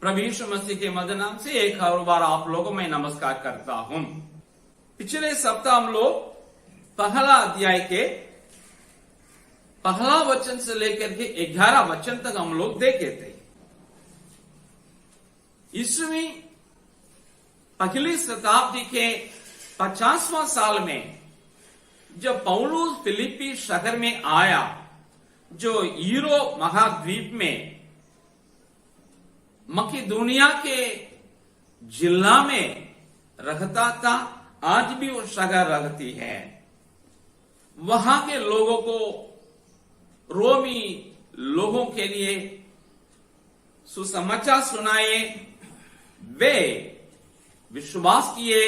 प्रभु यीशु मसीह के मधुर नाम से एक और बार आप लोगों में नमस्कार करता हूं। पिछले सप्ताह हम लोग पहला अध्याय के पहला वचन से लेकर के 11 वचन तक हम लोग देखे थे। ईस्वी पहली शताब्दी के 50वां साल में जब पौलुस फिलिप्पी शहर में आया, जो यूरोप महाद्वीप में मकिदुनिया के जिला में रहता था। आज भी वो शहर रहती है। वहां के लोगों को, रोमी लोगों के लिए सुसमाचार सुनाए, वे विश्वास किए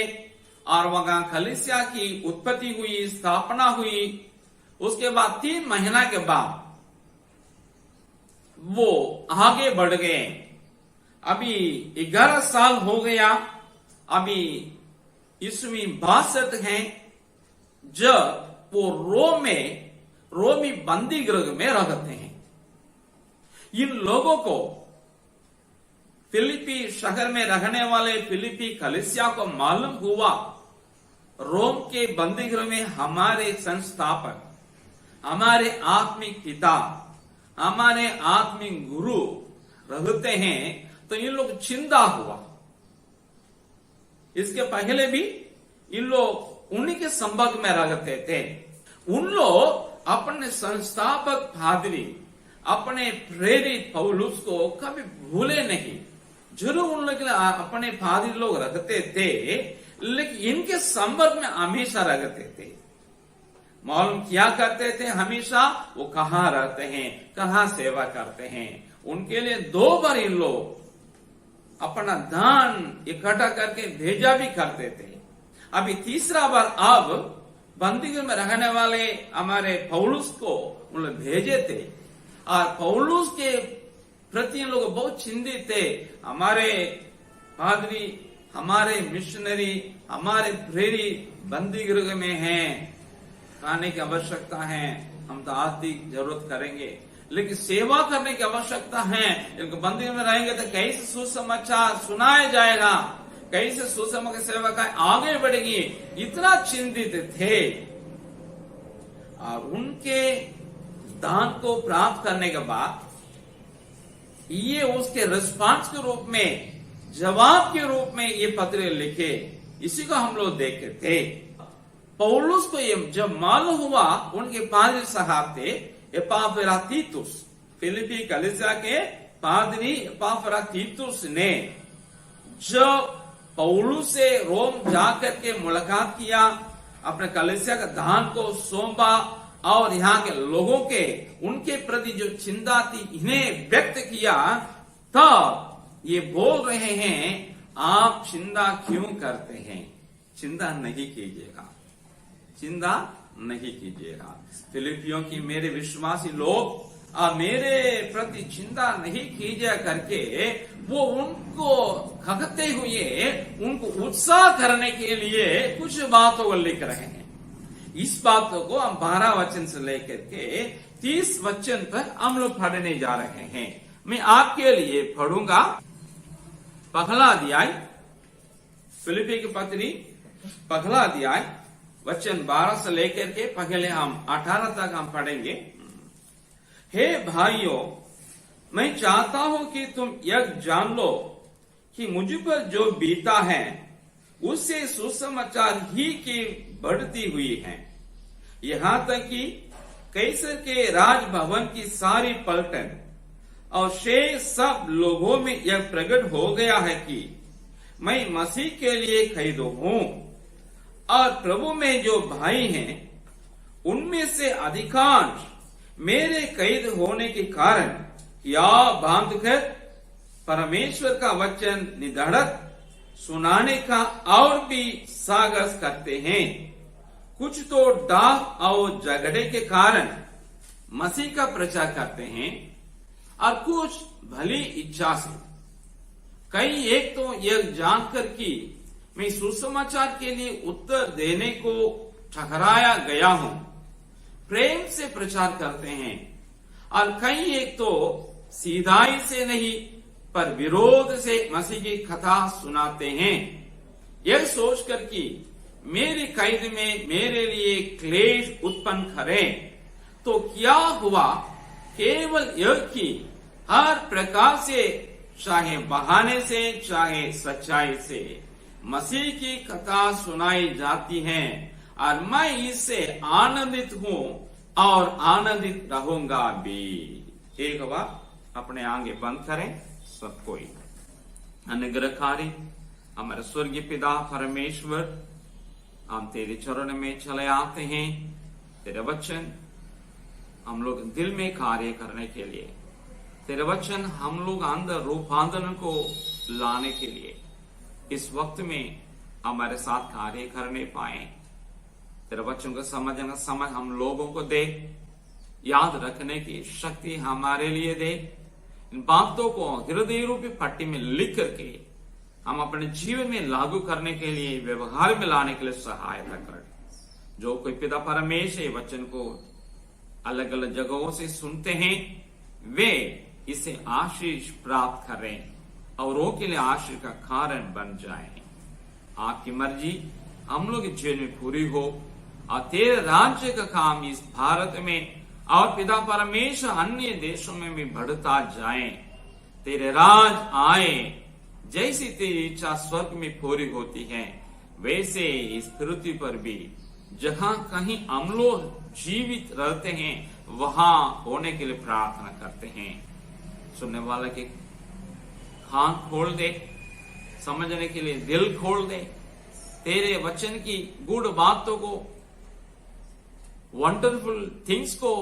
और वहां कलीसिया की उत्पत्ति हुई, स्थापना हुई। उसके बाद 3 महीना के बाद वो आगे बढ़ गए। अभी 11 साल हो गया। अभी ईस्वी 62 हैं जब वो रोमी बंदी गृह में रहते हैं। इन लोगों को फिलिप्पी शहर में रहने वाले फिलिप्पी कलीसिया को मालूम हुआ, रोम के बंदी गृह में हमारे संस्थापक, हमारे आत्मिक पिता, हमारे आत्मिक गुरु रहते हैं। तो इन लोग चिंता हुआ। इसके पहले भी इन लोग उन्हीं के संपर्क में रहते थे। उन लोग अपने संस्थापक पादरी, अपने प्रेरित पौलुस को कभी भूले नहीं। जरूर उन लोग अपने पादरी लोग रखते थे, लेकिन इनके संपर्क में हमेशा रहते थे। मालूम क्या करते थे हमेशा, वो कहाँ रहते हैं, कहाँ सेवा करते हैं। उनके लिए 2 बार इन लोग अपना दान इकट्ठा करके भेजा भी करते थे। अभी तीसरा बार अब बंदीगृह में रहने वाले हमारे पौलुस को उन लोग भेजे थे। और पौलुस के प्रति इन लोग बहुत चिंतित थे। हमारे पादरी, हमारे मिशनरी, हमारे प्रेरित बंदीगृह में हैं, खाने की आवश्यकता है, हम तो आर्थिक जरूरत करेंगे, लेकिन सेवा करने की आवश्यकता है। इनको बंदी में रहेंगे तो कैसे सुसमाचार सुनाया जाएगा, कैसे सुसमाचार सेवा का आगे बढ़ेगी, इतना चिंतित थे। और उनके दान को प्राप्त करने के बाद ये उसके रिस्पांस के रूप में, जवाब के रूप में ये पत्र लिखे। इसी को हम लोग देखे थे। पौलुस को ये जब मालूम हुआ, उनके पादरी साहब थे एपाफ्रातीतुस, फिलिप्पी कलीसिया के पादरी एपाफ्रातीतुस ने जब पौलुस से रोम जाकर के मुलाकात किया, अपने कलीसिया का दान को सौंपा और यहाँ के लोगों के, उनके प्रति जो चिंता थी इन्हें व्यक्त किया, तब ये बोल रहे हैं, आप चिंता क्यों करते हैं? चिंता नहीं कीजिएगा, चिंता नहीं कीजिएगा। फिलिपियों की मेरे विश्वासी लोग मेरे प्रति चिंता नहीं कीजिए करके वो उनको कहते हुए उनको उत्साह करने के लिए कुछ बातों को लिख रहे हैं। इस बातों को हम 12 वचन से लेकर के 30 वचन तक हम लोग पढ़ने जा रहे हैं। मैं आपके लिए पढ़ूंगा पहला अध्याय, फिलिप्पी की पत्री पहला अध्याय वचन 12 से लेकर के पहले हम 18 तक हम पढ़ेंगे। हे भाइयों, मैं चाहता हूं कि तुम यह जान लो कि मुझ पर जो बीता है उससे सुसमाचार ही की बढ़ती हुई है। यहाँ तक कि कैसर के राजभवन की सारी पलटन और शेष सब लोगों में यह प्रकट हो गया है कि मैं मसीह के लिए कैद हूं। और प्रभु में जो भाई हैं, उनमें से अधिकांश मेरे कैद होने के कारण या बांधकर परमेश्वर का वचन निधड़क सुनाने का और भी साहस करते हैं। कुछ तो डाह और झगड़े के कारण मसीह का प्रचार करते हैं और कुछ भली इच्छा से। कई एक तो यह जानकर कि मैं सुसमाचार के लिए उत्तर देने को ठहराया गया हूं, प्रेम से प्रचार करते हैं। और कई एक तो सीधाई से नहीं पर विरोध से मसीह की कथा सुनाते हैं, यह सोचकर कि मेरी कैद में मेरे लिए क्लेश उत्पन्न करें। तो क्या हुआ? केवल यह कि हर प्रकार से, चाहे बहाने से चाहे सच्चाई से, मसीह की कथा सुनाई जाती है और मैं इससे आनंदित हूं और आनंदित रहूंगा भी। एक बार अपने आगे बंद करें सब कोई। अनुग्रहकारी हमारे स्वर्गीय पिता परमेश्वर, हम तेरे चरण में चले आते हैं। तेरे वचन हम लोग दिल में कार्य करने के लिए, तेरे वचन हम लोग अंदर रूपांतरण को लाने के लिए इस वक्त में हमारे साथ कार्य करने पाए। तेरे वचन को समझने का समय हम लोगों को दे, याद रखने की शक्ति हमारे लिए दे। इन बातों को हृदय रूपी पट्टी में लिख करके हम अपने जीवन में लागू करने के लिए, व्यवहार में लाने के लिए सहायता कर। जो कोई पिता परमेश्वर वचन को अलग अलग जगहों से सुनते हैं, वे इसे आशीष प्राप्त करें और वो के लिए आशीष का कारण बन जाएं। आपकी मर्जी हम लोग के जीवन में पूरी हो और तेरे राज्य का काम इस भारत में और पिता परमेश्वर अन्य देशों में भी बढ़ता जाए। तेरे राज आए, जैसी तेरी इच्छा स्वर्ग में पूरी होती है, वैसे इस पृथ्वी पर भी जहां कहीं हम लोग जीवित रहते हैं वहां होने के लिए प्रार्थना करते हैं। सुनने वाले के कान खोल दे, समझने के लिए दिल खोल दे, तेरे वचन की गुड बातों को, वंडरफुल थिंग्स को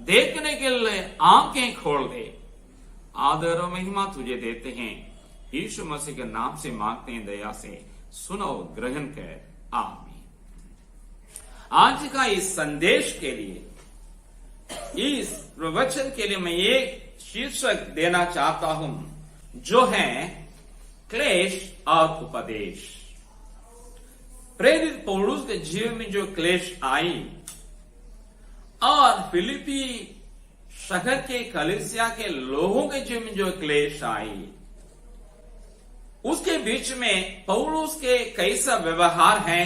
देखने के लिए आंखें खोल दे। आदर और महिमा तुझे देते हैं, यीशु मसीह के नाम से मांगते हैं, दया से सुनो, ग्रहण कर, आमीन। आज का इस संदेश के लिए, इस प्रवचन के लिए मैं एक शीर्षक देना चाहता हूं, जो है क्लेश और उपदेश। प्रेरित पौलुस के जीवन में जो क्लेश आई और फिलिपी शहर के कलीसिया के लोगों के जीवन में जो क्लेश आई, उसके बीच में पौलुस के कैसा व्यवहार है,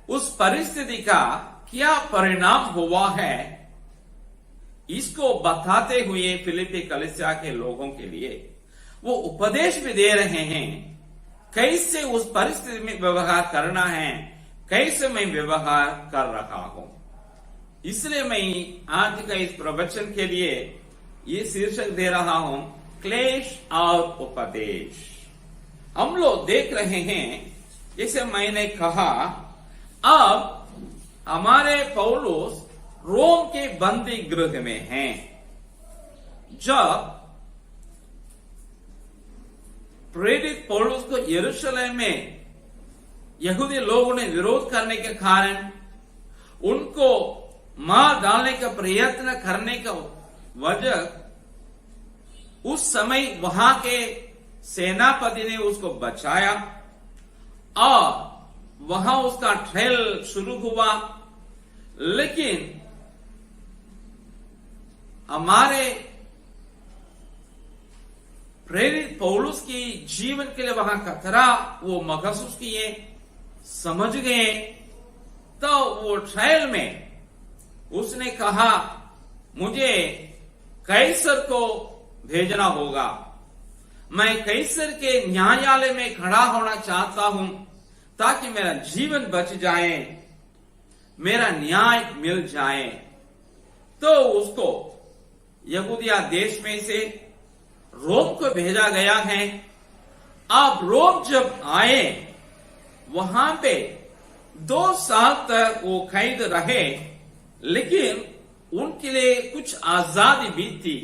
उस परिस्थिति का क्या परिणाम हुआ है, इसको बताते हुए फिलिपी कलीसिया के लोगों के लिए वो उपदेश भी दे रहे हैं, कैसे उस परिस्थिति में व्यवहार करना है, कैसे मैं व्यवहार कर रहा हूं। इसलिए मैं आज का इस प्रवचन के लिए ये शीर्षक दे रहा हूं, क्लेश और उपदेश। हम लोग देख रहे हैं, जैसे मैंने कहा, अब हमारे पौलुस रोम के बंदी गृह में हैं। जब प्रेरित पौलुस को यरूशलेम में यहूदी लोगों ने विरोध करने के कारण उनको मार डालने का प्रयत्न करने का वजह, उस समय वहां के सेनापति ने उसको बचाया और वहां उसका ट्रायल शुरू हुआ। लेकिन हमारे प्रेरित पौलुस की जीवन के लिए वहां खतरा वो महसूस किए, समझ गए। तो वो ट्रायल में उसने कहा, मुझे कैसर को भेजना होगा, मैं कैसर के न्यायालय में खड़ा होना चाहता हूं ताकि मेरा जीवन बच जाए, मेरा न्याय मिल जाए। तो उसको यहूदिया देश में से रोम को भेजा गया है। अब रोम जब आए, वहां पे 2 साल तक वो कैद रहे, लेकिन उनके लिए कुछ आजादी भी थी।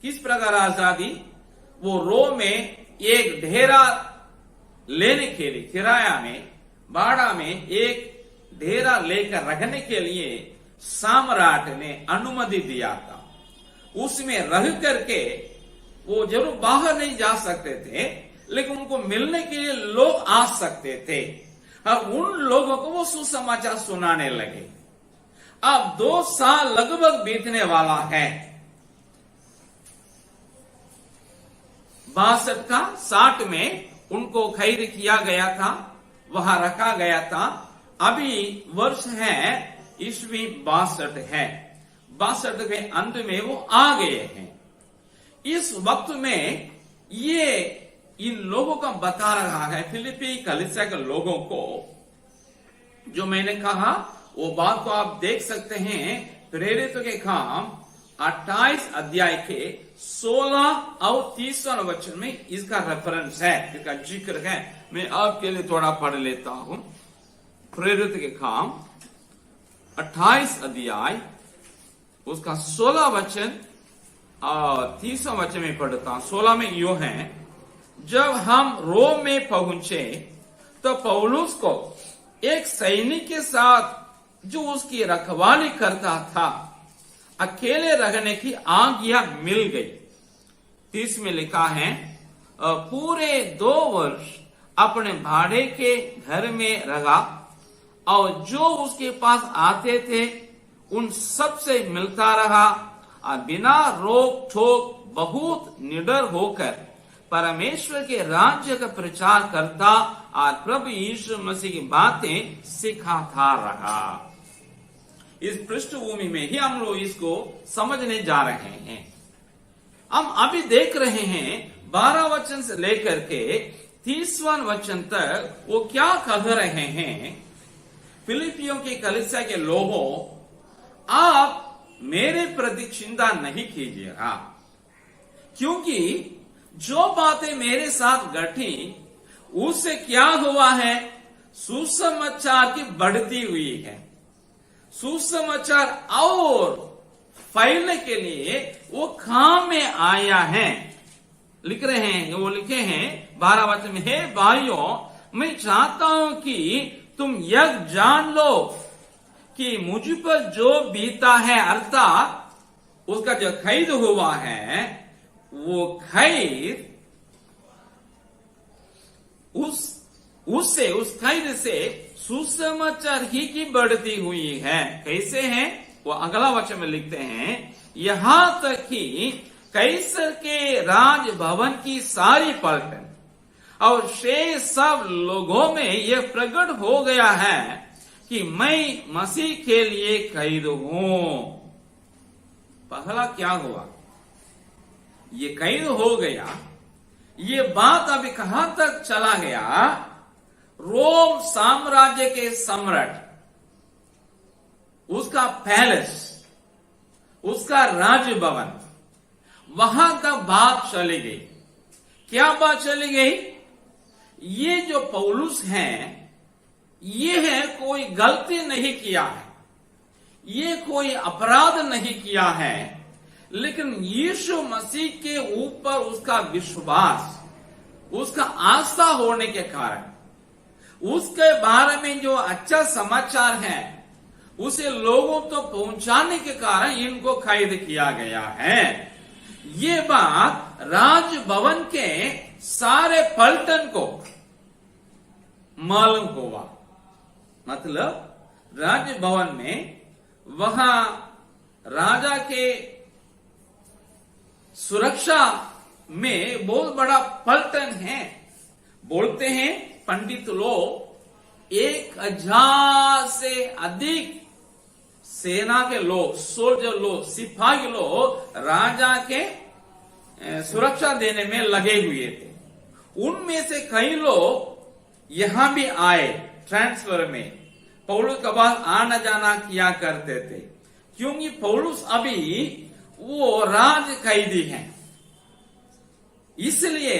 किस प्रकार आजादी? वो रोम में एक डेरा लेने के लिए, किराया में, भाड़ा में एक डेरा लेकर रखने के लिए सम्राट ने अनुमति दिया था। उसमें रह करके वो जरूर बाहर नहीं जा सकते थे, लेकिन उनको मिलने के लिए लोग आ सकते थे और उन लोगों को वो सुसमाचार सुनाने लगे। अब 2 साल लगभग बीतने वाला है। 62 का 60 में उनको खरीद किया गया था, वहां रखा गया था। अभी वर्ष है ईस्वी 62 है, 62 के अंत में वो आ गए हैं। इस वक्त में ये इन लोगों का बता रहा है, फिलिपी कलीसिया के लोगों को, जो मैंने कहा वो बात को आप देख सकते हैं प्रेरित के काम 28 अध्याय के 16 और 30 वचन में इसका रेफरेंस है, इसका जिक्र है। मैं आपके लिए थोड़ा पढ़ लेता हूं। प्रेरित के काम 28 अध्याय उसका 16 वचन और 30 वचन में पढ़ता हूं। 16 में यो है, जब हम रोम में पहुंचे तो पौलुस को एक सैनिक के साथ जो उसकी रखवाली करता था अकेले रहने की आज्ञा मिल गई। 30 में लिखा है, पूरे 2 वर्ष अपने भाड़े के घर में रहा और जो उसके पास आते थे उन सब से मिलता रहा और बिना रोक टोक बहुत निडर होकर परमेश्वर के राज्य का प्रचार करता और प्रभु यीशु मसीह की बातें सिखाता रहा। इस पृष्ठभूमि में ही हम लोग इसको समझने जा रहे हैं। हम अभी देख रहे हैं 12 वचन से लेकर के 30वां वचन तक वो क्या कह रहे हैं। फिलिपियों के कलीसिया के लोगों, आप मेरे प्रति चिंता नहीं कीजिएगा, क्योंकि जो बातें मेरे साथ घटी उससे क्या हुआ है, सुसमाचार की बढ़ती हुई है। सुसमाचार और फैलने के लिए वो काम में आया है। लिख रहे हैं, वो लिखे हैं 12 वचन में, हे भाइयों, मैं चाहता हूं कि तुम यह जान लो कि मुझ पर जो बीता है, अर्थात उसका जो खैद हुआ है, वो खैद उस खैद से सुसमाचार ही की बढ़ती हुई है। कैसे है वो अगला वचन में लिखते हैं, यहां तक कि कैसर के राज भवन की सारी पलटन और शेष सब लोगों में यह प्रकट हो गया है कि मैं मसीह के लिए कैद हूं। पहला क्या हुआ, ये कैद हो गया। ये बात अभी कहां तक चला गया, रोम साम्राज्य के सम्राट, उसका पैलेस, उसका राजभवन, वहां तक बात चली गई। क्या बात चली गई, ये जो पौलुस है, ये है कोई गलती नहीं किया है, ये कोई अपराध नहीं किया है, लेकिन यीशु मसीह के ऊपर उसका विश्वास, उसका आस्था होने के कारण, उसके बारे में जो अच्छा समाचार है उसे लोगों तो पहुंचाने के कारण इनको कैद किया गया है। ये बात राजभवन के सारे पलटन को मालूम हुआ। मतलब राजभवन में वहां राजा के सुरक्षा में बहुत बड़ा पलटन है। बोलते हैं पंडित लोग 1000 से अधिक सेना के लोग, सोल्जर लोग, सिपाही लोग राजा के सुरक्षा देने में लगे हुए थे। उनमें से कई लोग यहां भी आए ट्रांसफर में, पौलुस के बाद आना जाना किया करते थे, क्योंकि पौलुस अभी वो राज कैदी हैं, इसलिए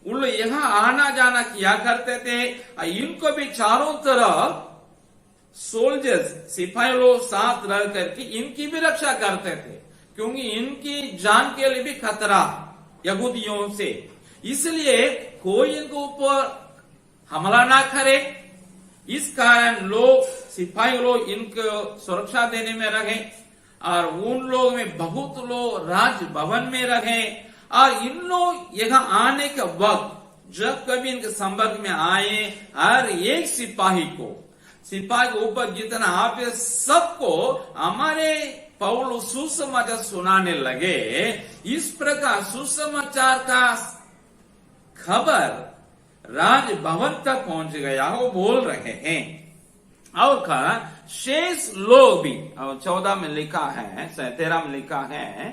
उन लोग यहां आना जाना किया करते थे। इनको भी चारों तरफ सोल्जर्स, सिपाही लोग साथ रह करके इनकी भी रक्षा करते थे, क्योंकि इनकी जान के लिए भी खतरा यहूदियों से, इसलिए कोई इनके ऊपर हमला ना करे। इस कारण लोग, सिपाही लोग इनको सुरक्षा देने में रहे और उन लोग में बहुत लोग राजभवन में रहे। और इन लोग यहाँ आने के वक्त जब कभी इनके संपर्क में आए, हर एक सिपाही के ऊपर जितना आप सबको हमारे पौलुस सुसमाचार सुनाने लगे। इस प्रकार सुसमाचार का खबर राजभवन तक पहुंच गया, वो बोल रहे हैं। और कहा शेष लोग भी, और 14 में लिखा है, 13 में लिखा है,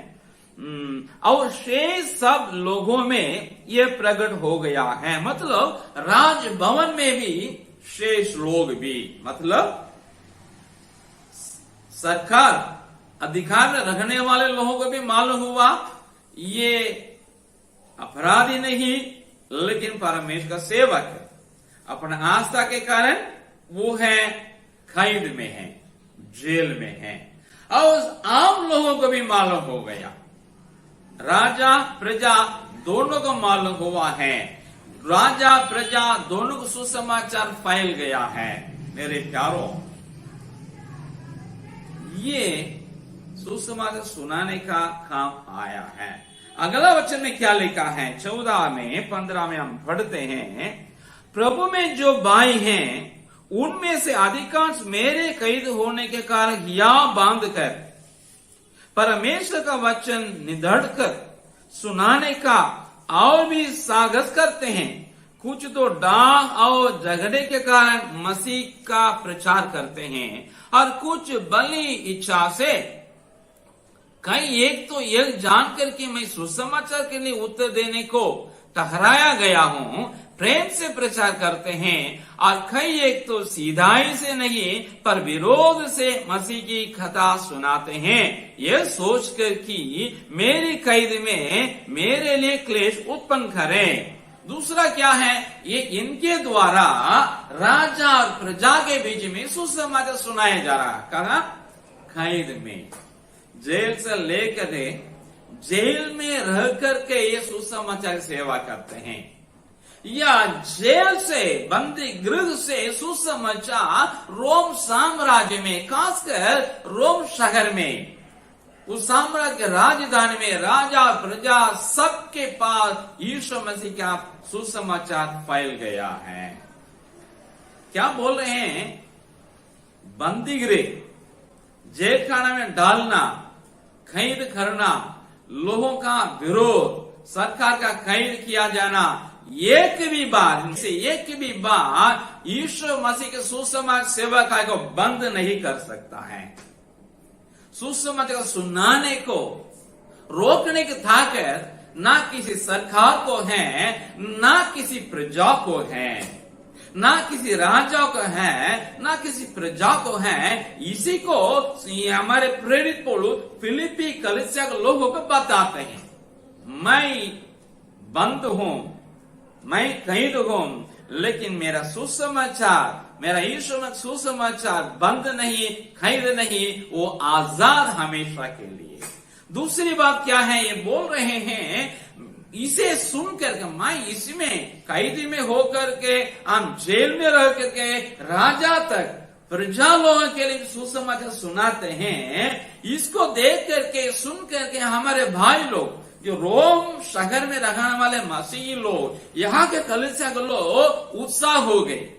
और शेष सब लोगों में ये प्रकट हो गया है। मतलब राजभवन में भी शेष लोग भी, मतलब सरकार अधिकार में रखने वाले लोगों को भी मालूम हुआ ये अपराधी नहीं लेकिन परमेश्वर का सेवक है। अपने आस्था के कारण वो है कैद में है, जेल में है। और आम लोगों को भी मालूम हो गया, राजा प्रजा दोनों को मालूम हुआ है, राजा प्रजा दोनों को सुसमाचार फैल गया है। मेरे प्यारों, ये सुसमाचार सुनाने का काम आया है। अगला वचन में क्या लिखा है? 14 में 15 में हम पढ़ते हैं, प्रभु में जो भाई हैं उनमें से अधिकांश मेरे कैद होने के कारण या बांध कर परमेश्वर का वचन निधड़ कर सुनाने का और भी साहस करते हैं। कुछ तो डाह और झगड़े के कारण मसीह का प्रचार करते हैं और कुछ बली इच्छा से। कई एक तो यह जानकर कि मैं सुसमाचार के लिए उत्तर देने को ठहराया गया हूं, प्रेम से प्रचार करते हैं, और कई एक तो सीधाई से नहीं पर विरोध से मसीह की कथा सुनाते हैं, यह सोचकर कि मेरी कैद में मेरे लिए क्लेश उत्पन्न करें। दूसरा क्या है? ये इनके द्वारा राजा और प्रजा के बीच में सुसमाचार सुनाया जा रहा है। कहा? कैद में, जेल से लेकर जेल में रह करके ये सुसमाचार सेवा करते हैं, या जेल से, बंदी गृह से सुसमाचार रोम साम्राज्य में, खासकर रोम शहर में, उस साम्राज्य के राजधानी में राजा प्रजा सबके पास यीशु मसीह का सुसमाचार फैल गया है। क्या बोल रहे हैं? बंदी गृह, जेल खाना में डालना, कैद करना, लोगों का विरोध, सरकार का कैद किया जाना, एक भी बार यीशु मसीह के सुसमाचार सेवा को बंद नहीं कर सकता है। सुसमाचार सुनाने को रोकने की ताकत ना किसी सरकार को है, ना किसी प्रजा को है, ना किसी राजा को है, ना किसी प्रजा को है। इसी को हमारे प्रेरित पौलुस फिलिप्पी कलीसिया के लोगों को बताते हैं, मैं बंद हूं, मैं कैद हूं, लेकिन मेरा सुसमाचार, मेरा यीशु में सुसमाचार बंद नहीं, कैद नहीं, वो आजाद हमेशा के लिए। दूसरी बात क्या है? ये बोल रहे हैं इसे सुनकर के, मैं इसमें कैदी में होकर के, हम जेल में रह करके राजा तक प्रजा लोगों के लिए सुसमाचार सुनाते हैं। इसको देख करके, सुन करके हमारे भाई लोग जो रोम शहर में रहने वाले मसीही लोग, यहाँ के कलीसिया के लोग उत्साह हो गए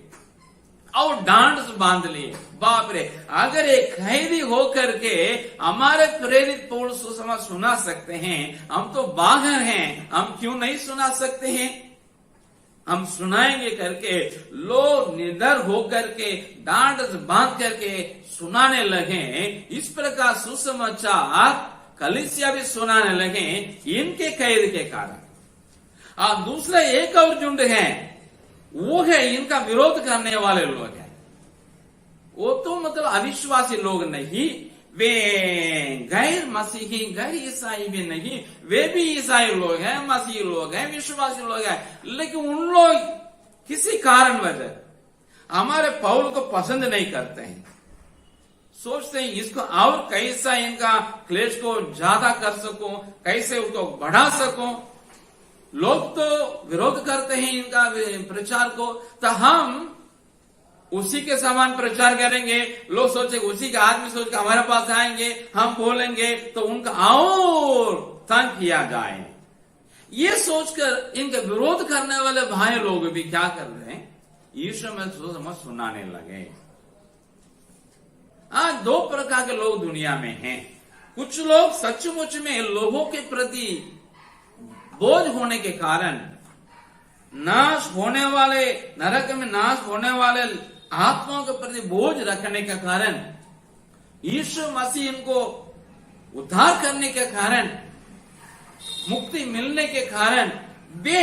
और डांड बांध लिए। बाप रे, अगर एक कैदी होकर के हमारे प्रेरित पौलुस सुसमाचार सुना सकते हैं, हम तो बाहर हैं, हम क्यों नहीं सुना सकते हैं? हम सुनाएंगे करके लोग निडर होकर के डांड बांध करके सुनाने लगे। इस प्रकार सुसमाचार कलीसिया भी सुनाने लगे इनके कैद के कारण। और दूसरा एक और झुंड है, वो है इनका विरोध करने वाले लोग हैं। वो तो मतलब अविश्वासी लोग नहीं, वे गैर मसीही, गैर ईसाई भी नहीं, वे भी ईसाई लोग हैं, मसीही लोग हैं, विश्वासी लोग हैं, लेकिन उन लोग किसी कारण वजह हमारे पौल को पसंद नहीं करते हैं। सोचते हैं इसको और कैसा इनका क्लेश को ज्यादा कर सकूं, कैसे उसको बढ़ा सकूं। लोग तो विरोध करते हैं इनका प्रचार को, तो हम उसी के समान प्रचार करेंगे। लोग सोचे उसी का आदमी सोच के हमारे पास आएंगे, हम बोलेंगे तो उनका और तंग किया जाए। ये सोचकर इनका विरोध करने वाले भाई लोग भी क्या कर रहे हैं? यीशु में सुनाने लगे। आज दो प्रकार के लोग दुनिया में हैं। कुछ लोग सचमुच में लोगों के प्रति बोझ होने के कारण नाश होने वाले, नरक में नाश होने वाले आत्माओं के प्रति बोझ रखने के कारण, यीशु मसीह इनको उद्धार करने के कारण, मुक्ति मिलने के कारण वे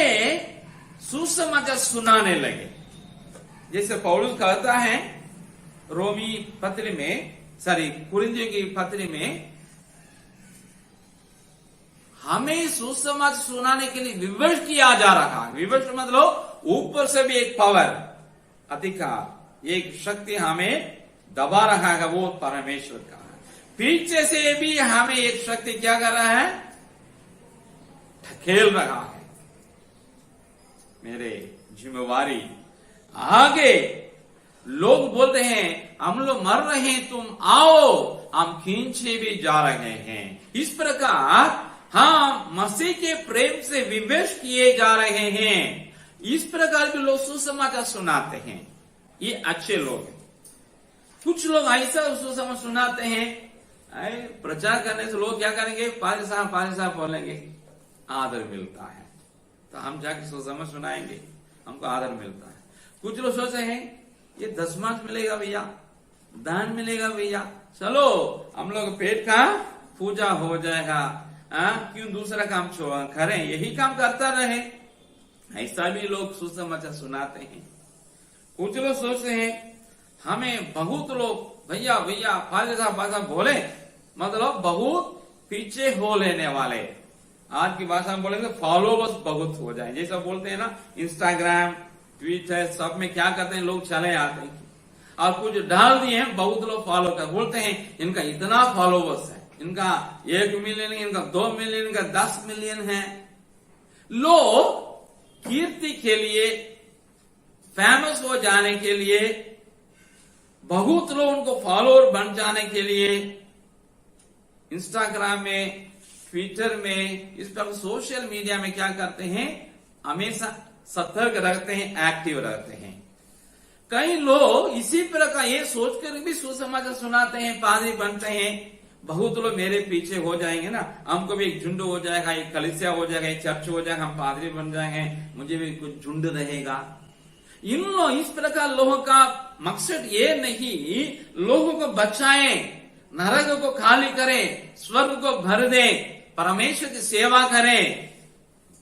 सुसमाचार सुनाने लगे। जैसे पौलुस कहता है रोमी पत्री में, कुरिन्थियों की पत्री में, हमें सुसमाचार सुनाने के लिए विवश किया जा रहा है। विवश मतलब ऊपर से भी एक पावर, अधिकार, एक शक्ति हमें दबा रहा है, वो परमेश्वर का है। पीछे से भी हमें एक शक्ति क्या कर रहा है, ढकेल रहा है। मेरे जिम्मेवारी आगे लोग बोलते हैं हम लोग मर रहे हैं, तुम आओ, हम खींचे भी जा रहे हैं। इस प्रकार हम मसीह के प्रेम से विवश किए जा रहे हैं। इस प्रकार भी लोग सुसमाचार सुनाते हैं। ये अच्छे लोग हैं। कुछ लोग ऐसा सुसमाचार सुनाते हैं, प्रचार करने से लोग क्या करेंगे, पादरी साहब बोलेंगे, आदर मिलता है, तो हम जाके सुसमाचार सुनाएंगे, हमको आदर मिलता है। कुछ लोग सोचते हैं ये दशमांश मिलेगा भैया, दान मिलेगा भैया, चलो हम लोग पेट का पूजा हो जाएगा, क्यों दूसरा काम करें, यही काम करता रहे। ऐसा भी लोग सुसमाचार सुनाते हैं। कुछ लोग सोचते हैं हमें बहुत लोग भैया पादरी साहब बोले, मतलब बहुत पीछे हो लेने वाले, आज की भाषा में बोलेंगे फॉलोवर्स बहुत हो जाए। जैसा बोलते हैं ना, इंस्टाग्राम, ट्विटर, सब में क्या करते हैं लोग चले आते हैं और कुछ डाल दिए हैं, बहुत लोग फॉलो कर, बोलते हैं इनका इतना फॉलोवर्स है, इनका 1 मिलियन, इनका 2 मिलियन, इनका 10 मिलियन है। लोग कीर्ति के लिए, फेमस हो जाने के लिए, बहुत लोग उनको फॉलोअर बन जाने के लिए इंस्टाग्राम में, ट्विटर में, इस पर सोशल मीडिया में क्या करते हैं, हमेशा सतर्क रहते हैं, एक्टिव रहते हैं। कई लोग इसी प्रकार ये सोचकर भी सुसमाचार सुनाते हैं, पादरी बनते हैं, बहुत लोग मेरे पीछे हो जाएंगे ना, हमको भी एक झुंड हो जाएगा, एक कलीसिया हो जाएगा, एक चर्च हो जाएगा, हम पादरी बन जाएंगे, मुझे भी कुछ झुंड रहेगा। इन लोग इस प्रकार लोगों का मकसद ये नहीं लोगों को बचाएं, नरक को खाली करें, स्वर्ग को भर दें, परमेश्वर की सेवा करें।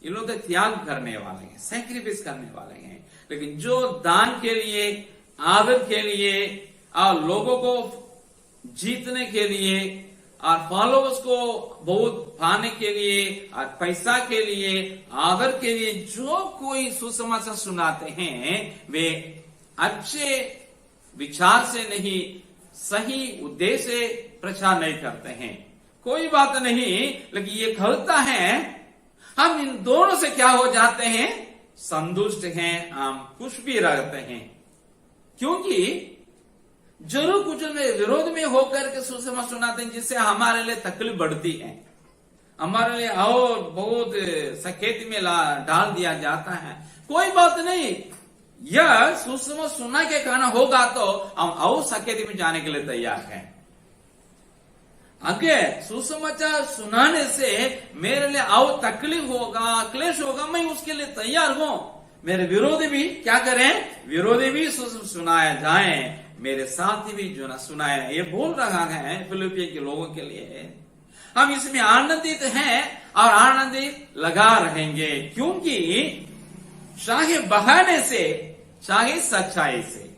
ये लोग तो त्याग करने वाले हैं, सैक्रिफाइस करने वाले हैं। लेकिन जो दान के लिए, आदर के लिए और लोगों को जीतने के लिए और फॉलोवर्स को बहुत पाने के लिए और पैसा के लिए, आदर के लिए जो कोई सुसमाचार सुनाते हैं, वे अच्छे विचार से नहीं, सही उद्देश्य से प्रचार नहीं करते हैं। कोई बात नहीं, लेकिन ये खलता है हम इन दोनों से क्या हो जाते हैं, संतुष्ट हैं, हम खुश भी रहते हैं। क्योंकि जरूर कुछ में विरोध में होकर के सुसमाचार सुनाते हैं, जिससे हमारे लिए तकलीफ बढ़ती है, हमारे लिए और बहुत सकेत में डाल दिया जाता है। कोई बात नहीं, यह सुसमाचार सुना के कहना होगा तो हम और सकेत में जाने के लिए तैयार हैं। अगर सुसमाचार सुनाने से मेरे लिए और तकलीफ होगा, क्लेश होगा, मैं उसके लिए तैयार हूं। मेरे विरोधी भी क्या करें, विरोधी भी सुनाया जाए, मेरे साथी भी जो ना सुनाया। ये बोल रहा है फिलिपियों के लोगों के लिए। हम इसमें आनंदित हैं और आनंदित लगा रहेंगे, क्योंकि चाहे बहाने से, चाहे सच्चाई से,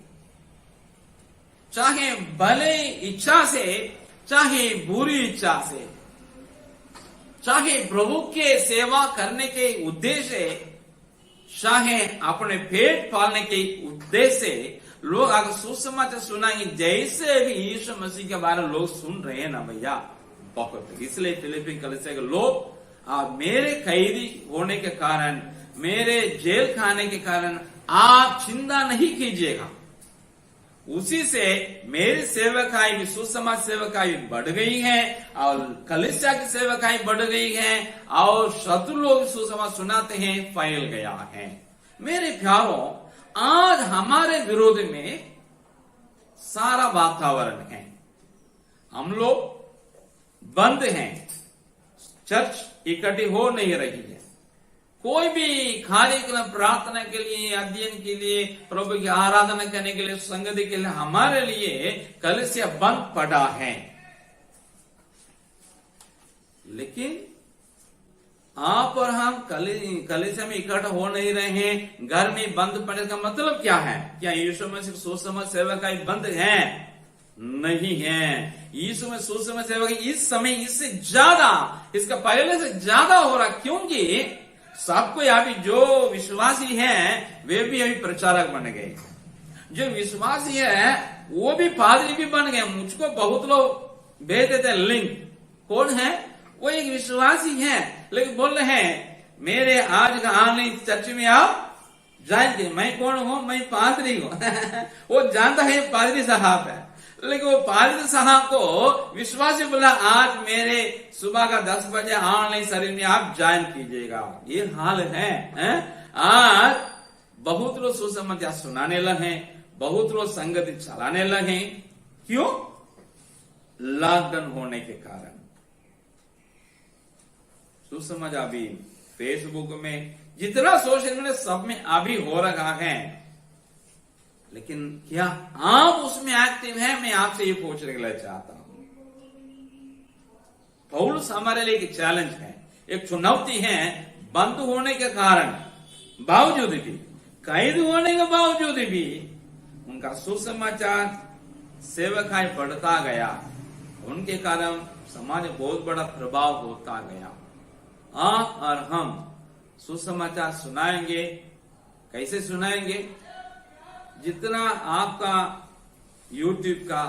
चाहे भले इच्छा से, चाहे बुरी इच्छा से, चाहे प्रभु के सेवा करने के उद्देश्य से, चाहे अपने पेट पालने के उद्देश्य से लोग अगर सुसमाचार सुनाएंगे, जैसे भी यीशु मसीह के बारे में लोग सुन रहे हैं ना भैया, बहुत। इसलिए फिलिपी कलीसिया के लोग मेरे कैदी होने के कारण, मेरे जेल खाने के कारण आप चिंता नहीं कीजिएगा। उसी से मेरी सेवकाई भी, सुसमाचार सेवकाई बढ़ गई है और कलीसिया की सेवकाई बढ़ गई है और शत्रु लोग सुसमाचार सुनाते हैं, फैल गया है। मेरे प्यारों, आज हमारे विरोध में सारा वातावरण है, हम लोग बंद हैं, चर्च इकट्ठी हो नहीं रही है, कोई भी कार्यक्रम प्रार्थना के लिए, अध्ययन के लिए, प्रभु की आराधना करने के लिए, संगति के लिए हमारे लिए कलीसिया बंद पड़ा है। लेकिन आप और हम कलीसिया में इकट्ठा हो नहीं रहे हैं, घर में बंद पड़ने का मतलब क्या है? क्या यीशु मसीह सुसमाचार सेवा का बंद है? नहीं है। यीशु में सुसमाचार सेवा इस समय इससे ज्यादा, इसका पहले से ज्यादा हो रहा, क्योंकि सबको अभी जो विश्वासी हैं वे भी अभी प्रचारक बन गए। जो विश्वासी है वो भी पादरी भी बन गए। मुझको बहुत लोग भेज देते हैं लिंक, कौन है? वो एक विश्वासी है, लेकिन बोल रहे हैं मेरे आज का ऑनलाइन चर्च में आप जाएंगे। मैं कौन हूं? मैं पादरी हूं। वो जानता है पादरी साहब है, लेकिन वो पादरी साहब को विश्वासी बोला आज मेरे सुबह का 10 बजे ऑनलाइन सर्विस में आप ज्वाइन कीजिएगा। ये हाल है, आज बहुत लोग सुसमाचार सुनाने लगे, बहुत लोग संगति चलाने लगे। क्यों? लॉकडाउन होने के कारण। सुसमाचार अभी फेसबुक में, जितना सोशल मीडिया सब में अभी हो रहा है, लेकिन क्या आप उसमें एक्टिव हैं? मैं आपसे ये पूछने के लिए चाहता हूं। पौलुस हमारे लिए एक चैलेंज है, एक चुनौती है। बंद होने के कारण बावजूद भी, कैद होने के बावजूद भी उनका सुसमाचार सेवकाई बढ़ता गया। उनके कारण समाज में बहुत बड़ा प्रभाव होता गया। आप और हम सुसमाचार सुनाएंगे। कैसे सुनाएंगे? जितना आपका YouTube का,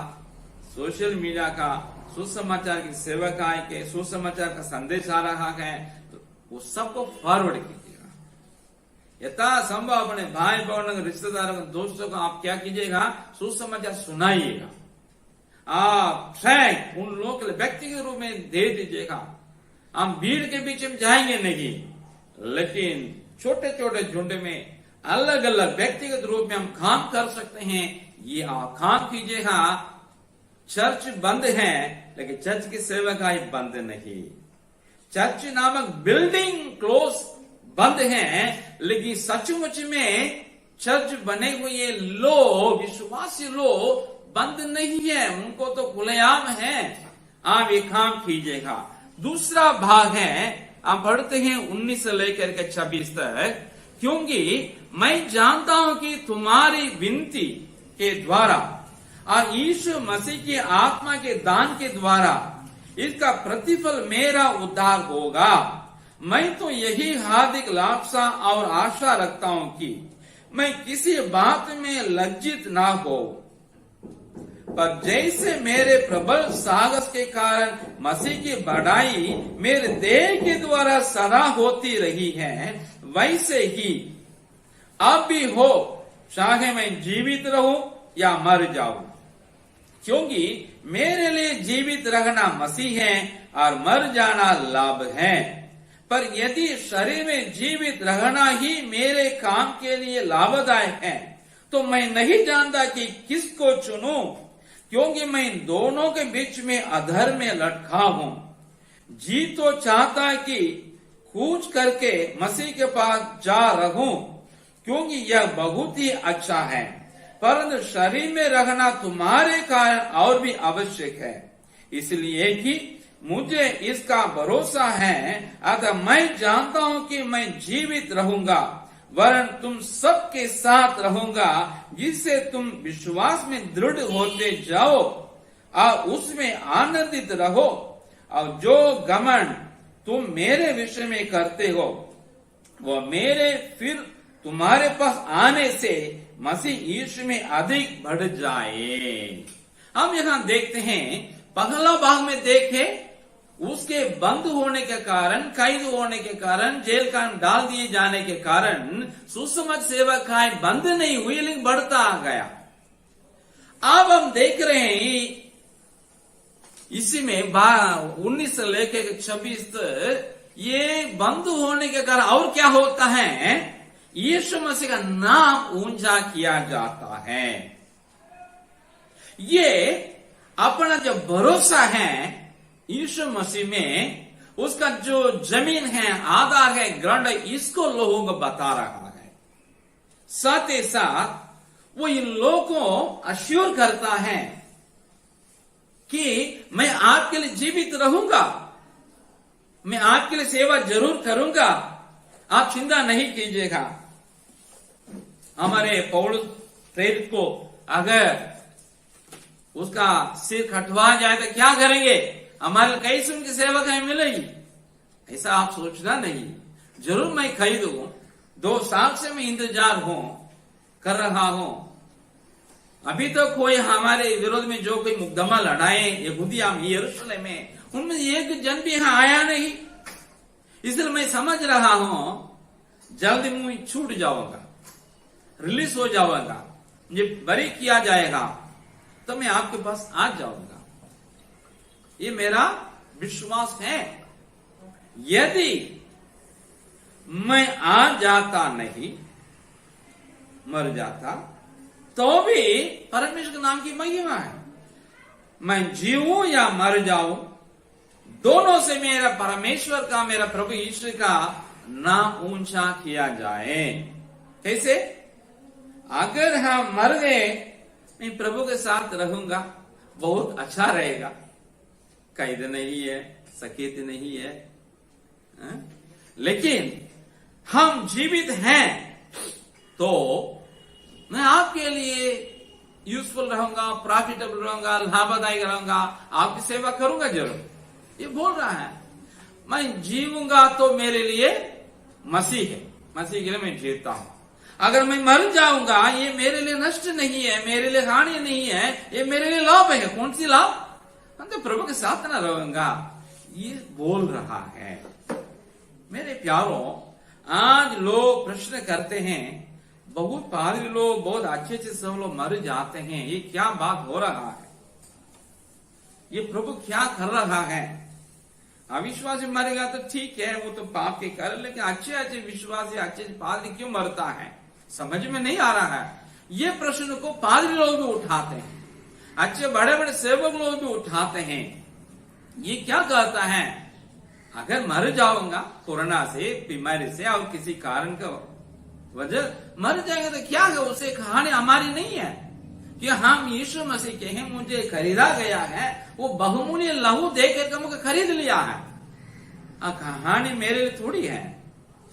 सोशल मीडिया का, सुसमाचार की सेवकाई के सुसमाचार का संदेश आ रहा है, तो वो सबको फॉरवर्ड कीजिएगा। यथासंभव अपने भाई बहनों, रिश्तेदारों, दोस्तों को आप क्या कीजिएगा? सुसमाचार सुनाइएगा। आप ट्रैक उन लोगों के लिए व्यक्तिगत रूप में दे दीजिएगा। हम भीड़ के बीच में जाएंगे नहीं, लेकिन छोटे छोटे झुंड में अलग अलग व्यक्तिगत रूप में हम काम कर सकते हैं। ये आप काम कीजिएगा। चर्च बंद है, लेकिन चर्च की सेवकाई बंद नहीं। चर्च नामक बिल्डिंग क्लोज बंद है, लेकिन सचमुच में चर्च बने हुए लोग, विश्वासी लोग बंद नहीं है, उनको तो खुलेआम है। आप ये काम कीजिएगा। दूसरा भाग है, आप पढ़ते हैं 19 से लेकर के 26 तक। क्योंकि मैं जानता हूं कि तुम्हारी विनती के द्वारा और यीशु मसीह की आत्मा के दान के द्वारा इसका प्रतिफल मेरा उद्धार होगा। मैं तो यही हार्दिक लालसा और आशा रखता हूं कि मैं किसी बात में लज्जित ना हो, पर जैसे मेरे प्रबल साहस के कारण मसीह की बढ़ाई मेरे देह के द्वारा सदा होती रही है, वैसे ही अब भी हो, चाहे मैं जीवित रहूं या मर जाऊं। क्योंकि मेरे लिए जीवित रहना मसीह है और मर जाना लाभ है। पर यदि शरीर में जीवित रहना ही मेरे काम के लिए लाभदायक है, तो मैं नहीं जानता कि किसको चुनूं, क्योंकि मैं दोनों के बीच में अधर में लटका हूं। जी तो चाहता कि कूच करके मसीह के पास जा रहूं, क्योंकि यह बहुत ही अच्छा है, परंतु शरीर में रहना तुम्हारे कारण और भी आवश्यक है, इसलिए कि मुझे इसका भरोसा है। अतः मैं जानता हूं कि मैं जीवित रहूंगा, वरन तुम सबके साथ रहूंगा, जिससे तुम विश्वास में दृढ़ होते जाओ और उसमें आनंदित रहो। और जो घमंड तुम मेरे विषय में करते हो, वो मेरे फिर तुम्हारे पास आने से मसीह यीशु में अधिक बढ़ जाए। हम यहाँ देखते हैं, पहला भाग में देखे उसके बंद होने के कारण, कैद होने के कारण, जेल का डाल दिए जाने के कारण सुसमाचार सेवकाई बंद नहीं हुई, लेकिन बढ़ता आ गया। अब हम देख रहे हैं इसी में 19 से लेकर 26 तक ये बंद होने के कारण और क्या होता है? यीशु मसीह का नाम ऊंचा किया जाता है। ये अपना जो भरोसा है यीशु मसीह में, उसका जो जमीन है, आधार है, ग्राउंड है, इसको लोगों को बता रहा है। साथ ही साथ वो इन लोगों को अश्योर करता है कि मैं आपके लिए जीवित रहूंगा, मैं आपके लिए सेवा जरूर करूंगा, आप चिंता नहीं कीजिएगा। हमारे पौलुस प्रेरित को अगर उसका सिर कटवा जाए तो क्या करेंगे? हमारे कैसे उनकी सेवा कहीं मिलेगी? ऐसा आप सोचना नहीं। जरूर मैं खरीदूं, 2 साल से मैं इंतजार कर रहा हूं। अभी तो कोई हमारे विरोध में जो कोई मुकदमा लड़ाए यहूदिया में, यरूशलेम में, उनमें एक जन भी यहां आया नहीं। इसलिए मैं समझ रहा हूं जल्दी मैं छूट जाऊंगा, रिलीज हो जाऊंगा, मुझे बरी किया जाएगा तो मैं आपके पास आ जाऊंगा। ये मेरा विश्वास है। यदि मैं आ जाता नहीं, मर जाता, तो भी परमेश्वर के नाम की महिमा है। मैं जीवूं या मर जाऊं, दोनों से मेरा परमेश्वर का, मेरा प्रभु ईश्वर का नाम ऊंचा किया जाए। कैसे? अगर हम मर गए, मैं प्रभु के साथ रहूंगा, बहुत अच्छा रहेगा। कैद नहीं है, सकेत नहीं है, लेकिन हम जीवित हैं तो मैं आपके लिए यूजफुल रहूंगा, प्रॉफिटेबल रहूंगा, लाभदायक रहूंगा, आपकी सेवा करूंगा जरूर। ये बोल रहा है। मैं जीवूंगा तो मेरे लिए मसीह है, मसीह के लिए मैं जीता हूं। अगर मैं मर जाऊंगा, ये मेरे लिए नष्ट नहीं है, मेरे लिए हानि नहीं है, ये मेरे लिए लाभ है। कौन सी लाभ? हम तो प्रभु के साथ ना रहूंगा, ये बोल रहा है। मेरे प्यारों, आज लोग प्रश्न करते हैं, बहुत पादरी लोग, बहुत अच्छे अच्छे सब लोग मर जाते हैं, ये क्या बात हो रहा है? ये प्रभु क्या कर रहा है? अविश्वासी मरेगा तो ठीक है, वो तो पाप के कर, लेकिन अच्छे अच्छे विश्वासी, अच्छे पादरी क्यों मरता है? समझ में नहीं आ रहा है। ये प्रश्न को पादरी लोग भी उठाते हैं, अच्छे बड़े बड़े सेवक लोग भी उठाते हैं। ये क्या कहता है? अगर मर जाऊंगा कोरोना से, बीमारी से और किसी कारण का वजह मर जाएंगे तो क्या है? उसे कहानी हमारी नहीं है कि हम यीशु मसीह के हैं, मुझे खरीदा गया है, वो बहुमूल्य लहू देकर मुझे खरीद लिया है। कहानी मेरे लिए थोड़ी है।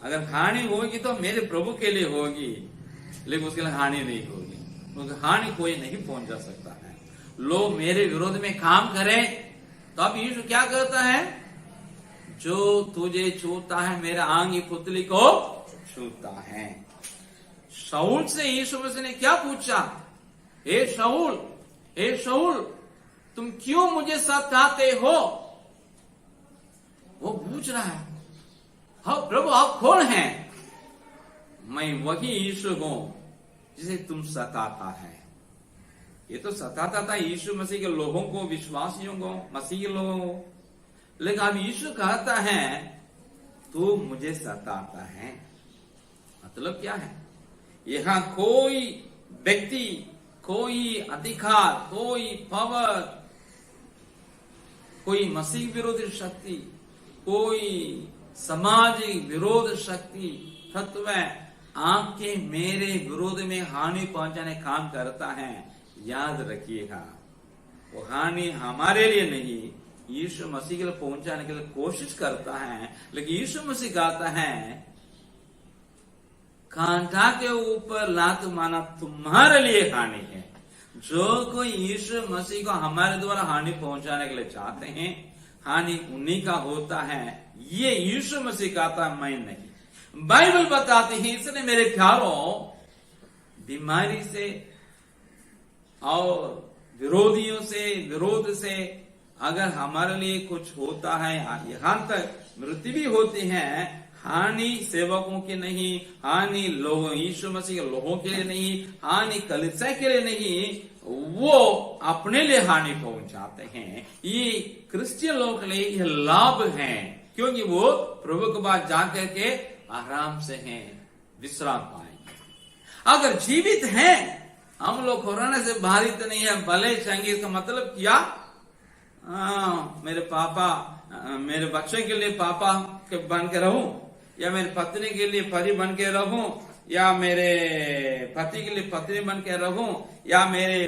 अगर कहानी होगी तो मेरे प्रभु के लिए होगी, लेकिन उसके लिए कहानी नहीं होगी, क्योंकि कहानी कोई नहीं पहुंचा सकता है। लोग मेरे विरोध में काम करें तो अब यीशु क्या कहता है? जो तुझे छूता है मेरा आंगी पुतली को छूता है। शाऊल से यीशु मसीह ने क्या पूछा? हे शाऊल, हे शाऊल, तुम क्यों मुझे सताते हो? वो पूछ रहा है, हाँ प्रभु आप कौन हैं? मैं वही यीशु हूं जिसे तुम सताता है। ये तो सताता था यीशु मसीह के लोगों को, विश्वासियों को, मसीह के लोगों को, लेकिन अब यीशु कहता है तू मुझे सताता है। मतलब क्या है? यहां कोई व्यक्ति, कोई अधिकार, कोई पावर, कोई मसीह विरोधी शक्ति, कोई सामाजिक विरोध शक्ति, तत्व आपके मेरे विरोध में हानि पहुंचाने काम करता है। याद रखिएगा, वो हानि हमारे लिए नहीं, यीशु मसीह के लिए पहुंचाने के लिए कोशिश करता है। लेकिन यीशु मसीह कहता है कांटा के ऊपर लात मारना तुम्हारे लिए हानि है। जो कोई यीशु मसीह को हमारे द्वारा हानि पहुंचाने के लिए चाहते हैं, हानि उन्हीं का होता है। ये यीशु मसीह कहता है, मैं नहीं। बाइबल बताती है। इसने मेरे प्यारों, बीमारी से और विरोधियों से, विरोध से अगर हमारे लिए कुछ होता है, यहां तक मृत्यु भी होती है, हानि सेवकों की नहीं, हानि लोगों, यीशु मसीह के लोगों के लिए नहीं, हानि कलीसिया के लिए नहीं, वो अपने लिए हानि पहुंचाते हैं। ये क्रिश्चियन लोगों के लिए यह लाभ है, क्योंकि वो प्रभु के पास जाकर के आराम से हैं, विश्राम पाएंगे। अगर जीवित हैं, हम लोग कोरोना से बाधित नहीं है, भले चंगे, इसका मतलब क्या? मेरे पापा मेरे बच्चों के लिए पापा के बन के रहूं, या मेरी पत्नी के लिए पति बन के रहूं, या मेरे पति के लिए पत्नी बन के रहूं, या मेरे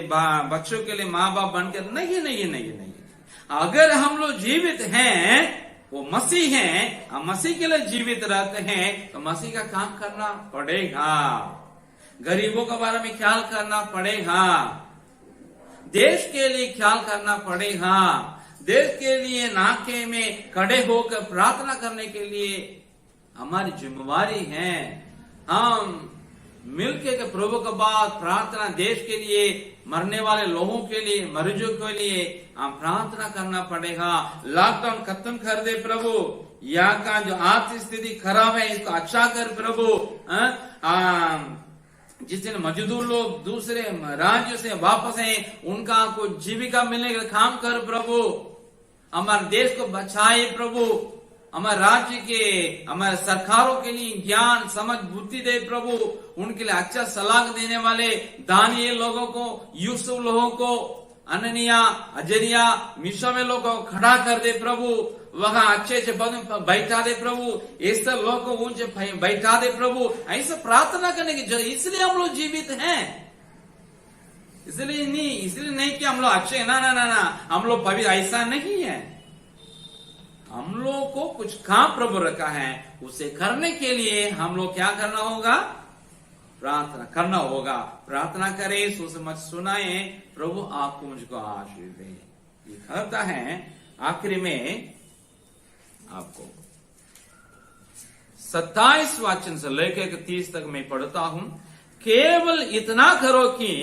बच्चों के लिए माँ बाप बन के, नहीं नहीं नहीं नहीं। अगर हम लोग जीवित हैं, वो मसीह हैं, हम मसीह के लिए जीवित रहते हैं, तो मसीह का काम करना पड़ेगा। गरीबों के बारे में ख्याल करना पड़ेगा, देश के लिए ख्याल करना पड़ेगा, देश के लिए नाके में खड़े होकर प्रार्थना करने के लिए हमारी जिम्मेवारी है। हम मिलके के प्रभु के बाद प्रार्थना, देश के लिए, मरने वाले लोगों के लिए, मरीजों के लिए हम प्रार्थना करना पड़ेगा। लॉकडाउन खत्म कर दे प्रभु, यहाँ का जो आर्थिक स्थिति खराब है इसको अच्छा कर प्रभु। जिस दिन मजदूर लोग दूसरे राज्यों से वापस हैं, उनका कुछ जीविका मिलने का काम कर प्रभु। हमारे देश को बचाए प्रभु, हमारे राज्य के, हमारे सरकारों के लिए ज्ञान समझ बुद्धि दे प्रभु। उनके लिए अच्छा सलाह देने वाले दानिएल लोगों को, यूसुफ लोगों को, अननिया, अजरिया, मिशा में लोगों को खड़ा कर दे प्रभु। वहां अच्छे पद में बैठा दे प्रभु, ऐसे लोगों को ऊंचे बैठा दे प्रभु। ऐसा प्रार्थना करने की जरूरत, इसलिए हम लोग जीवित हैं, इसलिए नहीं कि हम लोग अच्छे, ना ना ना ना, हम लोग पवित्र, ऐसा नहीं है। हम लोग को कुछ काम प्रभु रखा है, उसे करने के लिए हम लोग क्या करना होगा? प्रार्थना करना होगा। प्रार्थना करें, सुसमझ सुनाए, प्रभु आपको मुझको आशीष दे। ये कहता है आखिरी में आपको 27 वचन से लेकर 30 तक मैं पढ़ता हूं। केवल इतना करो कि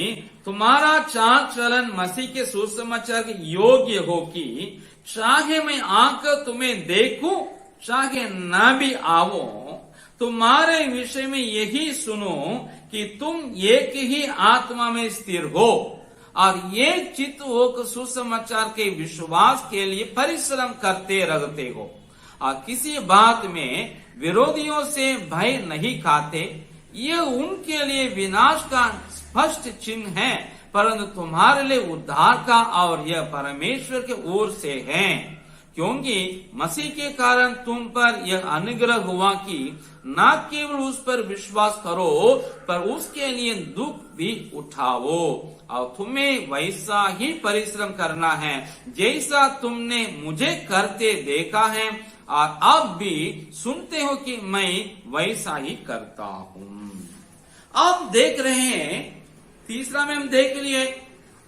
तुम्हारा चाल चलन मसीह के सुसमाचार के योग्य हो, कि चाहे मैं आकर तुम्हें देखूं, चाहे ना भी आवो, तुम्हारे विषय में यही सुनो कि तुम एक ही आत्मा में स्थिर हो और एक चित्त होकर सुसमाचार के विश्वास के लिए परिश्रम करते रहते हो, और किसी बात में विरोधियों से भय नहीं खाते। ये उनके लिए विनाश का स्पष्ट चिन्ह है, परंतु तुम्हारे लिए उद्धार का, और यह परमेश्वर के ओर से है। क्योंकि मसीह के कारण तुम पर यह अनुग्रह हुआ कि न केवल उस पर विश्वास करो, पर उसके लिए दुख भी उठाओ, और तुम्हें वैसा ही परिश्रम करना है जैसा तुमने मुझे करते देखा है, और अब भी सुनते हो कि मैं वैसा ही करता हूं। अब देख रहे हैं, तीसरा में हम देख लिए,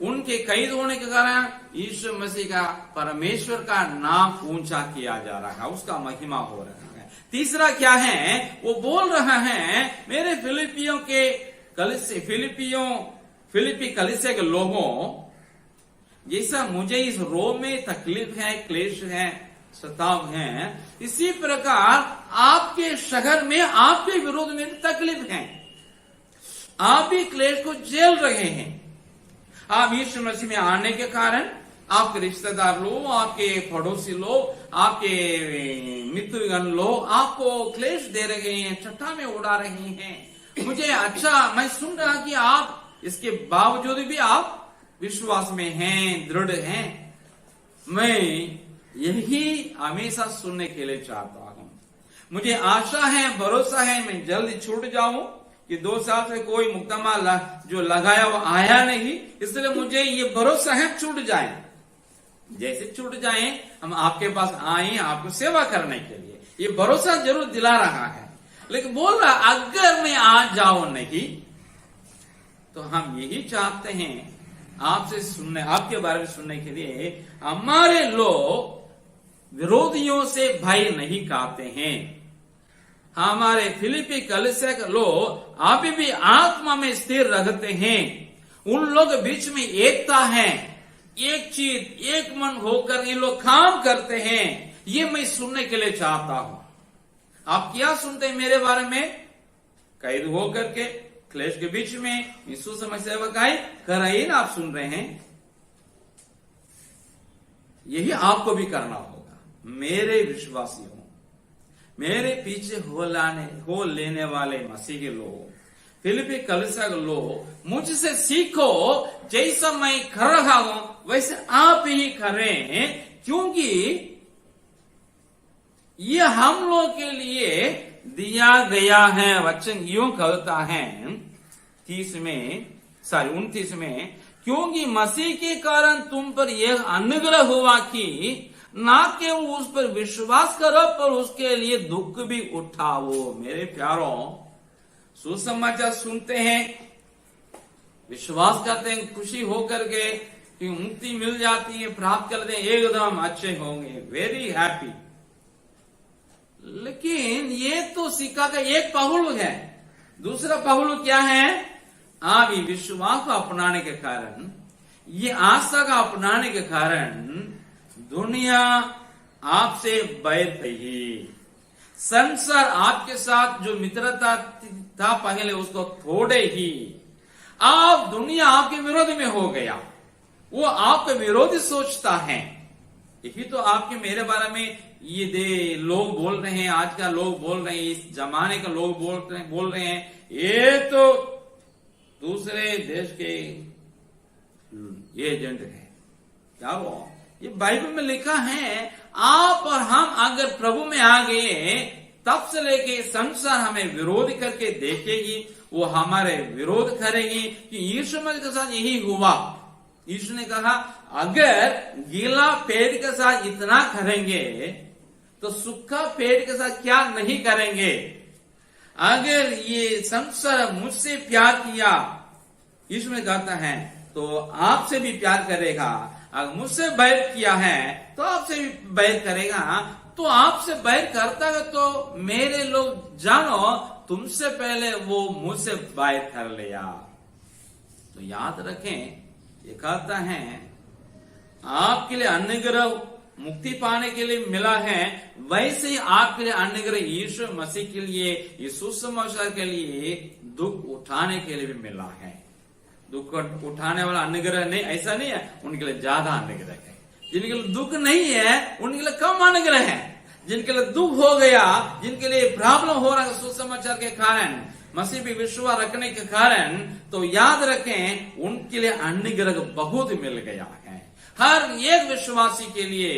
उनके कैद होने के कारण यीशु मसीह का, परमेश्वर का नाम ऊंचा किया जा रहा है, उसका महिमा हो रहा है। तीसरा क्या है? वो बोल रहा है, मेरे फिलिपियों के कलीसिया, फिलिपी कलीसिया के लोगों, जैसा मुझे इस रोम में तकलीफ है, क्लेश है, सताव है, इसी प्रकार आपके शहर में, आपके विरोध में भी तकलीफ है। आप भी क्लेश को झेल रहे हैं। आप यीशु मसीह में आने के कारण आपके रिश्तेदार लोग, आपके पड़ोसी लोग, आपके मित्रगण लोग आपको क्लेश दे रहे हैं, छठा में उड़ा रहे हैं। मुझे अच्छा, मैं सुन रहा कि आप इसके बावजूद भी आप विश्वास में हैं, दृढ़ हैं। मैं यही हमेशा सुनने के लिए चाहता हूं। मुझे आशा है, भरोसा है, मैं जल्दी छूट जाऊं कि 2 साल से कोई मुकदमा जो लगाया वो आया नहीं, इसलिए मुझे ये भरोसा है छूट जाए। जैसे छूट जाए, हम आपके पास आए आपको सेवा करने के लिए, ये भरोसा जरूर दिला रहा है। लेकिन बोल रहा, अगर मैं आ जाऊं नहीं, तो हम यही चाहते हैं आपसे सुनने, आपके बारे में सुनने के लिए। हमारे लोग विरोधियों से भय नहीं खाते हैं। हमारे फिलिपी कलीसिया के लोग अभी भी आत्मा में स्थिर रहते हैं। उन लोग के बीच में एकता है, एक चीज, एक मन होकर ये लोग काम करते हैं। ये मैं सुनने के लिए चाहता हूं। आप क्या सुनते हैं मेरे बारे में? कैद होकर के क्लेश के बीच में यीशु समय सेवकाई कर रही है ना, आप सुन रहे हैं। यही आपको भी करना होगा। मेरे विश्वासी हो, मेरे पीछे हो लेने वाले मसीह के लोग, फिलिपी कलीसिया के लोग, मुझसे सीखो, जैसा मैं कर रहा हूं वैसे आप ही करें। क्योंकि ये हम लोग के लिए दिया गया है। वचन यूं कहता है 29 में, क्योंकि मसीह के कारण तुम पर यह अनुग्रह हुआ कि ना केवल उस पर विश्वास करो पर उसके लिए दुख भी उठाओ। मेरे प्यारों, सुसमाचार सुनते हैं, विश्वास करते हैं, खुशी होकर के कि मुक्ति मिल जाती है, प्राप्त करते हैं, एकदम अच्छे होंगे, वेरी हैप्पी। लेकिन ये तो सिक्का का एक पहलू है। दूसरा पहलू क्या है? आप ये विश्वास को अपनाने के कारण, ये आस्था का अपनाने के कारण दुनिया आपसे बैर रही, संसार आपके साथ जो मित्रता था पहले उसको थोड़े ही, आप दुनिया आपके विरोध में हो गया, वो आपके विरोधी सोचता है। यही तो आपके मेरे बारे में ये लोग बोल रहे हैं, आज का लोग बोल रहे हैं, इस जमाने का लोग बोल रहे हैं, ये तो दूसरे देश के एजेंट है। क्या वो? ये बाइबल में लिखा है, आप और हम अगर प्रभु में आ गए तब से लेके संसार हमें विरोध करके देखेगी, वो हमारे विरोध करेगी कि यीशु मसीह के साथ यही हुआ। यीशु ने कहा अगर गीला पेड़ के साथ इतना करेंगे तो सूखा पेड़ के साथ क्या नहीं करेंगे। अगर ये संसार मुझसे प्यार किया, यीशु ने कहता है, तो आपसे भी प्यार करेगा। अगर मुझसे बैर किया है तो आपसे भी बैर करेगा। तो आपसे बैर करता है तो मेरे लोग जानो तुमसे पहले वो मुझसे बैर कर लिया। तो याद रखें, ये कहता है आपके लिए अनुग्रह मुक्ति पाने के लिए मिला है, वैसे ही आपके लिए अनुग्रह यीशु मसीह के लिए, यीशु सुसमाचार के लिए दुख उठाने के लिए भी मिला है। दुख उठाने वाला अनुग्रह नहीं, ऐसा नहीं है, उनके लिए ज्यादा अनुग्रह है। जिनके लिए दुख नहीं है उनके लिए कम अनुग्रह है। जिनके लिए दुख हो गया, जिनके लिए प्रॉब्लम हो रहा है सुसमाचार के कारण, मसीह पे विश्वास रखने के कारण, तो याद रखें उनके लिए अनुग्रह बहुत मिल गया है। हर एक विश्वासी के लिए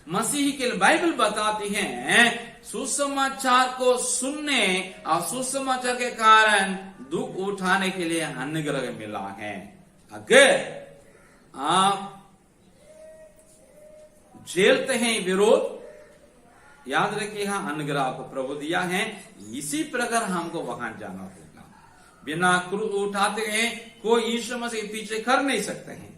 मसीह के लिए बाइबल बताती है सुसमाचार को सुनने और सुसमाचार के कारण दुख उठाने के लिए अनुग्रह मिला है। अगर आप झेलते हैं विरोध, याद रखिए यहां अनुग्रह आपको प्रभु दिया है, इसी प्रकार हमको वहां जाना होगा। बिना क्रूस उठाते हैं कोई यीशु मसीह के पीछे कर नहीं सकते हैं।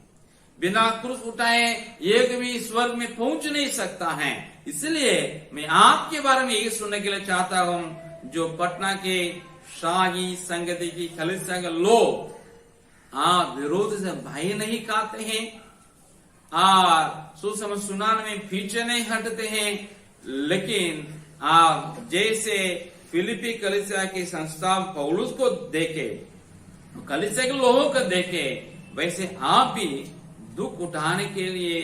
बिना क्रूस उठाए एक भी स्वर्ग में पहुंच नहीं सकता है। इसलिए मैं आपके बारे में ये सुनने के लिए चाहता हूं, जो पटना के शाही संगति की कलीसिया के लोग आप विरोध से भय नहीं खाते हैं और सुसमाचार सुनाने में पीछे नहीं हटते हैं, लेकिन आप जैसे फिलिपी कलीसिया के संस्था पौलुस को देखे, कलीसिया के लोगों को देखे, वैसे आप भी दुख उठाने के लिए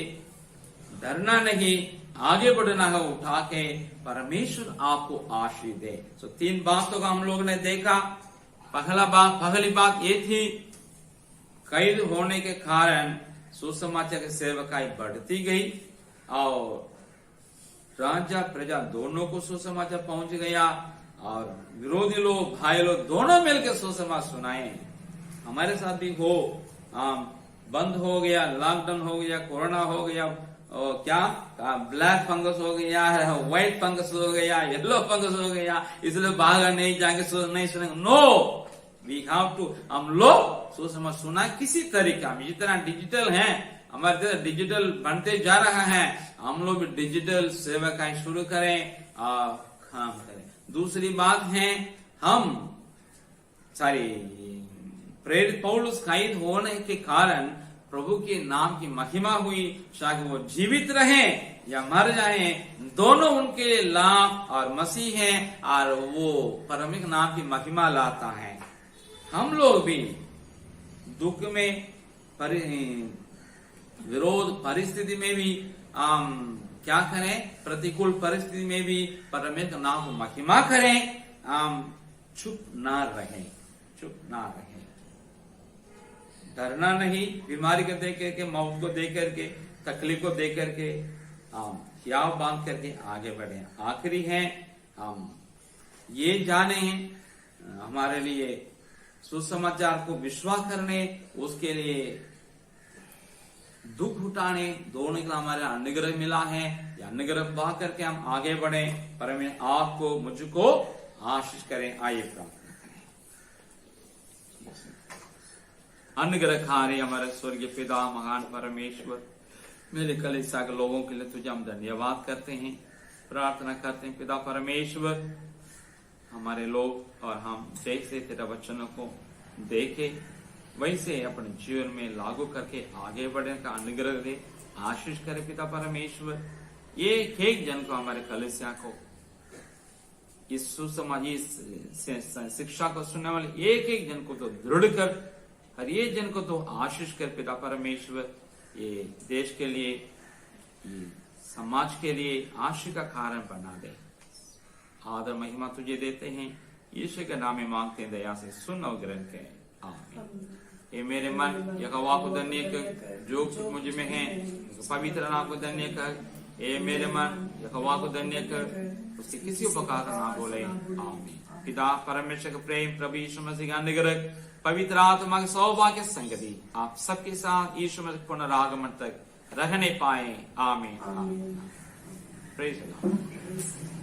डरना नहीं, आगे बढ़ना है, उठा के परमेश्वर आपको आशीष दे। तो 3 बातों का हम लोग ने देखा। पहली बात ये थी, कैद होने के कारण सुसमाचार की सेवकाई बढ़ती गई और राजा प्रजा दोनों को सुसमाचार पहुंच गया और विरोधी लोग भाई लोग दोनों मिलकर सुसमाचार सुनाए। हमारे साथ भी हो, बंद हो गया, लॉकडाउन हो गया, कोरोना हो गया, और क्या ब्लैक फंगस हो गया, व्हाइट फंगस हो गया, येलो फंगस हो गया, इसलिए बाहर नहीं जाएंगे, नहीं सुनेंगे। नो, वी हैव टू, हम लोग सुसमाचार सुना किसी तरीका में। जितना डिजिटल है, हमारे देश डिजिटल बनते जा रहा है, हम लोग भी डिजिटल सेवा शुरू करें और काम करें। दूसरी बात है, हम प्रेरित पौलुस कैद होने के कारण प्रभु के नाम की महिमा हुई। चाहे वो जीवित रहे या मर जाए, दोनों उनके लिए लाभ और मसीह है और वो परमिक नाम की महिमा लाता है। हम लोग भी दुख में, विरोध परिस्थिति में भी क्या करें, प्रतिकूल परिस्थिति में भी परमेश्वर नाम को महिमा करें, चुप ना रहें, चुप ना रहें, डरना नहीं, बीमारी को देख करके, मौत को देख करके, तकलीफ को देख करके, क्या बांध करके आगे बढ़े। आखिरी है, हम ये जाने हमारे लिए सुसमाचार को विश्वास करने, उसके लिए दुख उठाने, दोनों का हमारे अनुग्रह मिला है। या अनुग्रह पा करके हम आगे बढ़े। परमेश्वर आपको मुझको आशीष करें। आइए प्रार्थना करें। अनुग्रहकारी हमारे स्वर्गीय पिता महान परमेश्वर, मेरे कलीसिया के लोगों के लिए तुझे हम धन्यवाद करते हैं, प्रार्थना करते हैं पिता परमेश्वर, हमारे लोग और हम जैसे तेरा वचनों को देखे वैसे अपने जीवन में लागू करके आगे बढ़ने का अनुग्रह दे, आशीष करे पिता परमेश्वर। ये एक जन को, हमारे कलीसिया को, इस सुसमाजी शिक्षा को सुनने वाले एक जन को तो दृढ़ कर, हर एक जन को तो आशीष कर पिता परमेश्वर। ये देश के लिए, ये समाज के लिए आशीष का कारण बना दे। आदर महिमा तुझे देते हैं, यीशु के नाम में मांगते हैं, दया से सुन और ग्रहण करें। आमीन। ये मेरे मन यहोवा को धन्य कर, जो कुछ मुझ में है पवित्र नाम को धन्य कर। ये मेरे मन यहोवा को धन्य कर, उसके किसी उपकार का ना बोले। आमीन। पिता परमेश्वर का प्रेम, प्रभु यीशु मसीह का अनुग्रह, पवित्र आत्मा के सौभाग्य संगति आप सबके साथ यीशु मसीह पुनरागमन तक रहने पाए। आमीन। Praise the Lord.